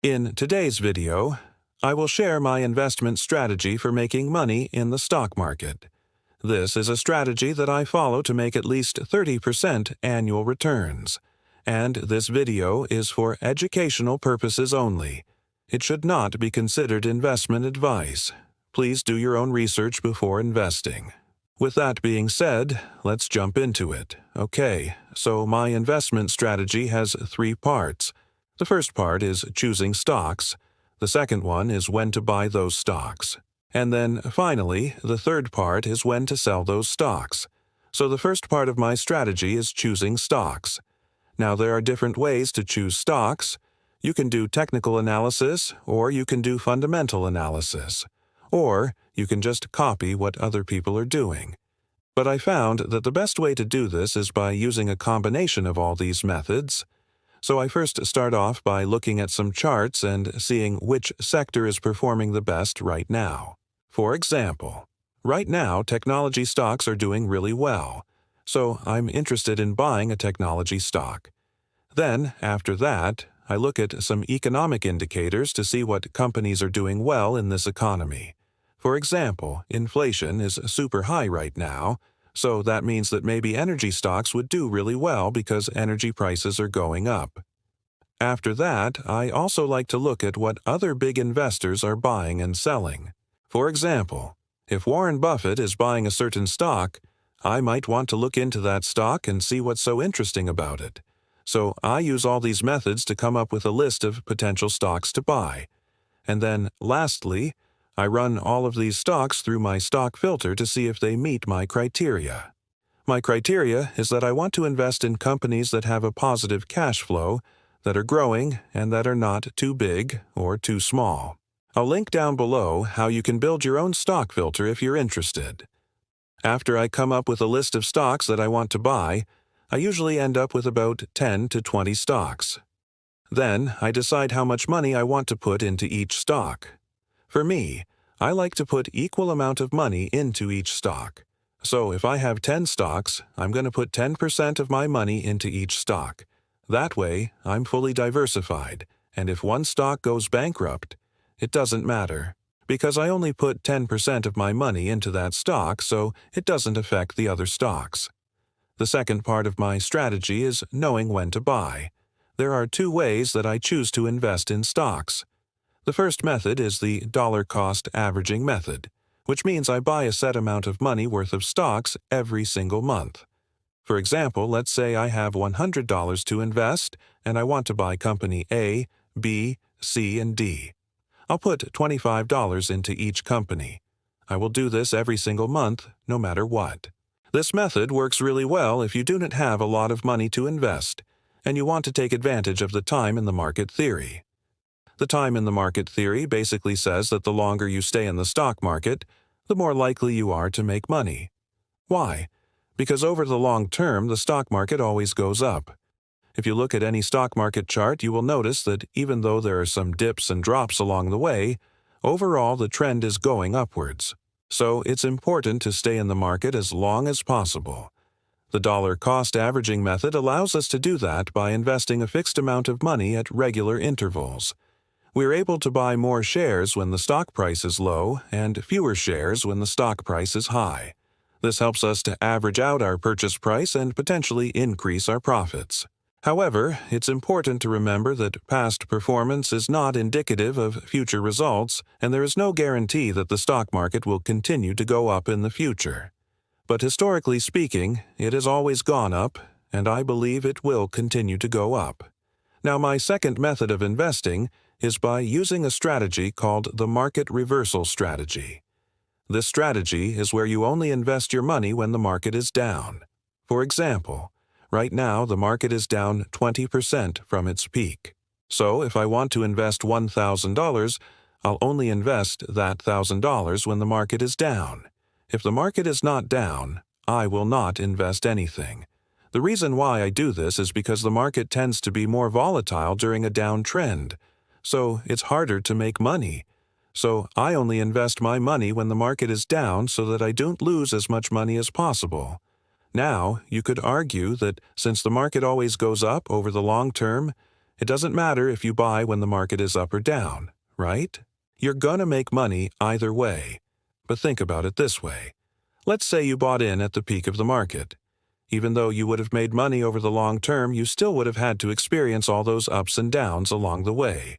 In today's video, I will share my investment strategy for making money in the stock market. This is a strategy that I follow to make at least 30% annual returns, and this video is for educational purposes only. It should not be considered investment advice. Please do your own research before investing. With that being said, let's jump into it. Okay, so my investment strategy has three parts. The first part is choosing stocks. The second one is when to buy those stocks. And then, finally, the third part is when to sell those stocks. So the first part of my strategy is choosing stocks. Now, there are different ways to choose stocks. You can do technical analysis, or you can do fundamental analysis. Or you can just copy what other people are doing. But I found that the best way to do this is by using a combination of all these methods. So I first start off by looking at some charts and seeing which sector is performing the best right now. For example, right now technology stocks are doing really well, so I'm interested in buying a technology stock. Then, after that, I look at some economic indicators to see what companies are doing well in this economy. For example, inflation is super high right now, so that means that maybe energy stocks would do really well because energy prices are going up. After that, I also like to look at what other big investors are buying and selling. For example, if Warren Buffett is buying a certain stock, I might want to look into that stock and see what's so interesting about it. So I use all these methods to come up with a list of potential stocks to buy. And then, lastly, I run all of these stocks through my stock filter to see if they meet my criteria. My criteria is that I want to invest in companies that have a positive cash flow, that are growing, and that are not too big or too small. I'll link down below how you can build your own stock filter if you're interested. After I come up with a list of stocks that I want to buy, I usually end up with about 10 to 20 stocks. Then I decide how much money I want to put into each stock. For me, I like to put equal amount of money into each stock. So if I have 10 stocks, I'm going to put 10% of my money into each stock. That way, I'm fully diversified, and if one stock goes bankrupt, it doesn't matter, because I only put 10% of my money into that stock, so it doesn't affect the other stocks. The second part of my strategy is knowing when to buy. There are two ways that I choose to invest in stocks. The first method is the dollar-cost averaging method, which means I buy a set amount of money worth of stocks every single month. For example, let's say I have $100 to invest, and I want to buy company A, B, C, and D. I'll put $25 into each company. I will do this every single month, no matter what. This method works really well if you do not have a lot of money to invest, and you want to take advantage of the time in the market theory. The time in the market theory basically says that the longer you stay in the stock market, the more likely you are to make money. Why? Because over the long term, the stock market always goes up. If you look at any stock market chart, you will notice that even though there are some dips and drops along the way, overall the trend is going upwards. So it's important to stay in the market as long as possible. The dollar-cost averaging method allows us to do that by investing a fixed amount of money at regular intervals. We're able to buy more shares when the stock price is low and fewer shares when the stock price is high. This helps us to average out our purchase price and potentially increase our profits. However, it's important to remember that past performance is not indicative of future results, and there is no guarantee that the stock market will continue to go up in the future. But historically speaking, it has always gone up, and I believe it will continue to go up. Now, my second method of investing is by using a strategy called the market reversal strategy. This strategy is where you only invest your money when the market is down. For example, right now the market is down 20% from its peak. So if I want to invest $1,000, I'll only invest that $1,000 when the market is down. If the market is not down, I will not invest anything. The reason why I do this is because the market tends to be more volatile during a downtrend, so it's harder to make money. So I only invest my money when the market is down so that I don't lose as much money as possible. Now, you could argue that since the market always goes up over the long term, It doesn't matter if you buy when the market is up or down, right? You're gonna make money either way. But think about it this way. Let's say you bought in at the peak of the market. Even though you would have made money over the long term, you still would have had to experience all those ups and downs along the way.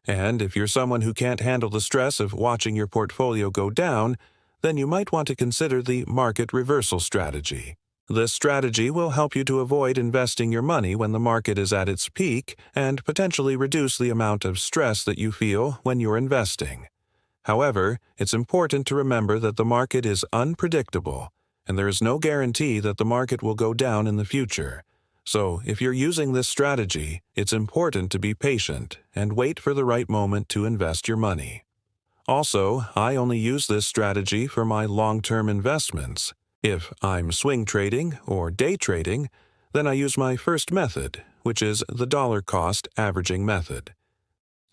And if you're someone who can't handle the stress of watching your portfolio go down, then you might want to consider the market reversal strategy. This strategy will help you to avoid investing your money when the market is at its peak and potentially reduce the amount of stress that you feel when you're investing. However, it's important to remember that the market is unpredictable, and there is no guarantee that the market will go down in the future. So, if you're using this strategy, it's important to be patient and wait for the right moment to invest your money. Also, I only use this strategy for my long-term investments. If I'm swing trading or day trading, then I use my first method, which is the dollar-cost averaging method.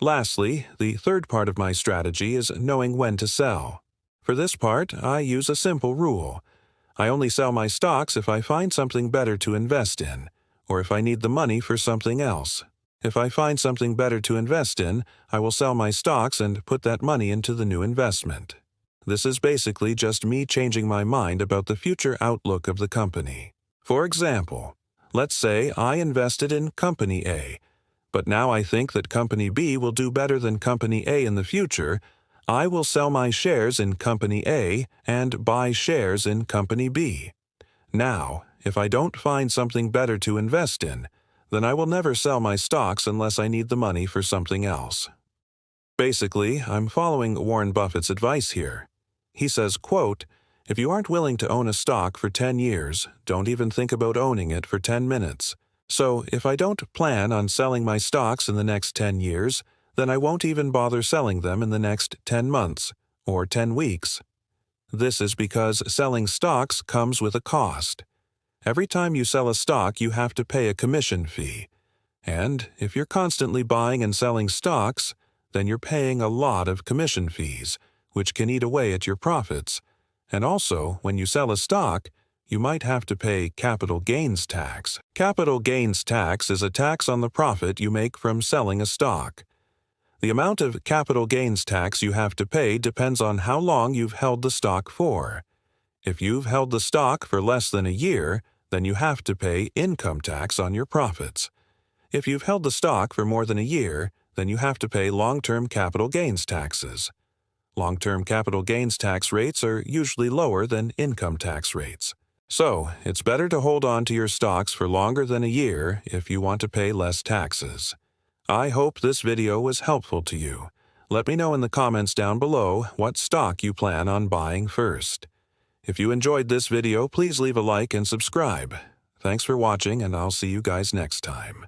Lastly, the third part of my strategy is knowing when to sell. For this part, I use a simple rule. I only sell my stocks if I find something better to invest in, or if I need the money for something else. If I find something better to invest in, I will sell my stocks and put that money into the new investment. This is basically just me changing my mind about the future outlook of the company. For example, let's say I invested in Company A, but now I think that Company B will do better than Company A in the future. I will sell my shares in Company A and buy shares in Company B. Now, if I don't find something better to invest in, then I will never sell my stocks unless I need the money for something else. Basically, I'm following Warren Buffett's advice here. He says, quote, "If you aren't willing to own a stock for 10 years, don't even think about owning it for 10 minutes. So, if I don't plan on selling my stocks in the next 10 years, then I won't even bother selling them in the next 10 months or 10 weeks. This is because selling stocks comes with a cost. Every time you sell a stock, you have to pay a commission fee. And if you're constantly buying and selling stocks, then you're paying a lot of commission fees, which can eat away at your profits. And also, when you sell a stock, you might have to pay capital gains tax. Capital gains tax is a tax on the profit you make from selling a stock. The amount of capital gains tax you have to pay depends on how long you've held the stock for. If you've held the stock for less than a year, then you have to pay income tax on your profits. If you've held the stock for more than a year, then you have to pay long-term capital gains taxes. Long-term capital gains tax rates are usually lower than income tax rates. So, it's better to hold on to your stocks for longer than a year if you want to pay less taxes. I hope this video was helpful to you. Let me know in the comments down below what stock you plan on buying first. If you enjoyed this video, please leave a like and subscribe. Thanks for watching, and I'll see you guys next time.